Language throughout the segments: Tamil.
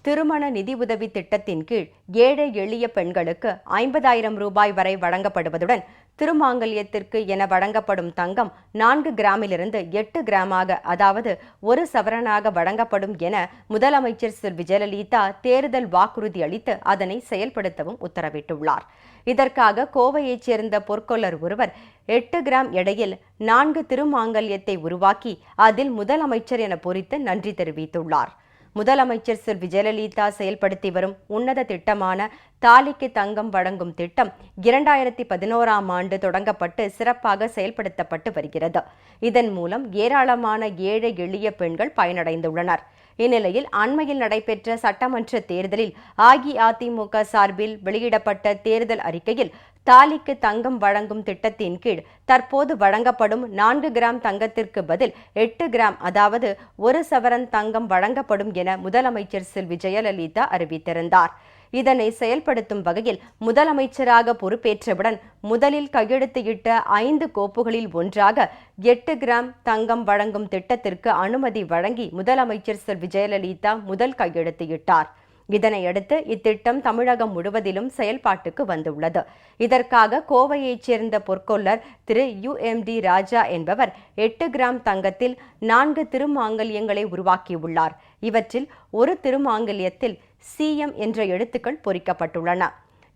திருமண நிதியுதவி திட்டத்தின் கீழ் ஏழை எளிய பெண்களுக்கு 50,000 ரூபாய் வரை வழங்கப்படுவதுடன் திருமாங்கல்யத்திற்கு என வழங்கப்படும் தங்கம் 4 கிராமிலிருந்து 8 கிராமாக, அதாவது 1 சவரனாக வழங்கப்படும் என முதலமைச்சர் செல்வி ஜெயலலிதா தேர்தல் வாக்குறுதி அளித்து அதனை செயல்படுத்தவும் உத்தரவிட்டுள்ளார். இதற்காக கோவையைச் சேர்ந்த பொற்கொள்ளர் ஒருவர் 8 கிராம் எடையில் 4 திருமாங்கல்யத்தை உருவாக்கி அதில் முதலமைச்சர் என பொறித்து நன்றி தெரிவித்துள்ளார். முதலமைச்சர் செல்வி ஜெயலலிதா செயல்படுத்தி வரும் உன்னத திட்டமான தாலிக்கு தங்கம் வழங்கும் திட்டம் 2011ஆம் ஆண்டு தொடங்கப்பட்டு சிறப்பாக செயல்படுத்தப்பட்டு வருகிறது. இதன் மூலம் ஏராளமான ஏழை எளிய பெண்கள் பயனடைந்துள்ளனர். இந்நிலையில் அண்மையில் நடைபெற்ற சட்டமன்ற தேர்தலில் அஇஅதிமுக சார்பில் வெளியிடப்பட்ட தேர்தல் அறிக்கையில் தாலிக்கு தங்கம் வழங்கும் திட்டத்தின் கீழ் தற்போது வழங்கப்படும் 4 கிராம் தங்கத்திற்கு பதில் 8 கிராம், அதாவது 1 சவரன் தங்கம் வழங்கப்படும் என முதலமைச்சர் செல்வி ஜெயலலிதா அறிவித்திருந்தார். இதனை செயல்படுத்தும் வகையில் முதலமைச்சராக பொறுப்பேற்றவுடன் முதலில் கையெழுத்திட்ட 5 கோப்புகளில் ஒன்றாக 8 கிராம் தங்கம் வழங்கும் திட்டத்திற்கு அனுமதி வழங்கி முதலமைச்சர் செல்வி ஜெயலலிதா முதல் கையெழுத்திட்டார். இதனையடுத்து இத்திட்டம் தமிழகம் முழுவதிலும் செயல்பாட்டுக்கு வந்துள்ளது. இதற்காக கோவையைச் சேர்ந்த பொற்கொள்ளர் திரு UMD ராஜா என்பவர் 8 கிராம் தங்கத்தில் 4 திருமாங்கல்யங்களை உருவாக்கியுள்ளார். இவற்றில் ஒரு திருமாங்கல்யத்தில் CM என்ற எழுத்துக்கள் பொறிக்கப்பட்டுள்ளன.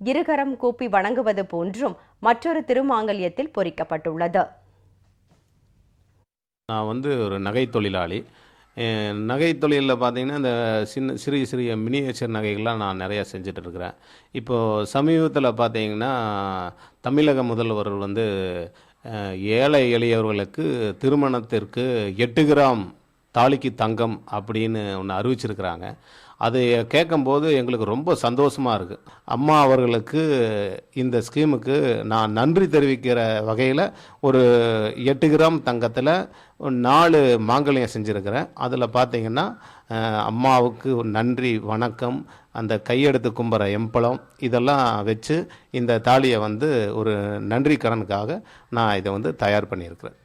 இருகரம் கூப்பி வணங்குவது போன்றும் மற்றொரு திருமாங்கல்யத்தில் பொறிக்கப்பட்டுள்ளது. நான் ஒரு நகை தொழிலாளி. நகை தொழிலில் பார்த்திங்கன்னா இந்த சிறிய மினியேச்சர் நகைகள்லாம் நான் நிறையா செஞ்சிட்ருக்கிறேன். இப்போது சமீபத்தில் பார்த்திங்கன்னா தமிழக முதல்வர் ஏழை எளியவர்களுக்கு திருமணத்திற்கு 8 கிராம் தாலிக்கு தங்கம் அப்படின்னு ஒன்று அறிவிச்சிருக்கிறாங்க. அதை கேட்கும்போது எங்களுக்கு ரொம்ப சந்தோஷமாக இருக்குது. அம்மா அவர்களுக்கு இந்த ஸ்கீமுக்கு நான் நன்றி தெரிவிக்கிற வகையில் ஒரு 8 கிராம் தங்கத்தில் 4 மாங்கல்யம் செஞ்சுருக்கிறேன். அதில் பார்த்திங்கன்னா அம்மாவுக்கு நன்றி வணக்கம், அந்த கையெடுத்து கும்புற எம்பளம் இதெல்லாம் வச்சு இந்த தாலியை ஒரு நன்றி கடனுக்காக நான் இதை தயார் பண்ணியிருக்கிறேன்.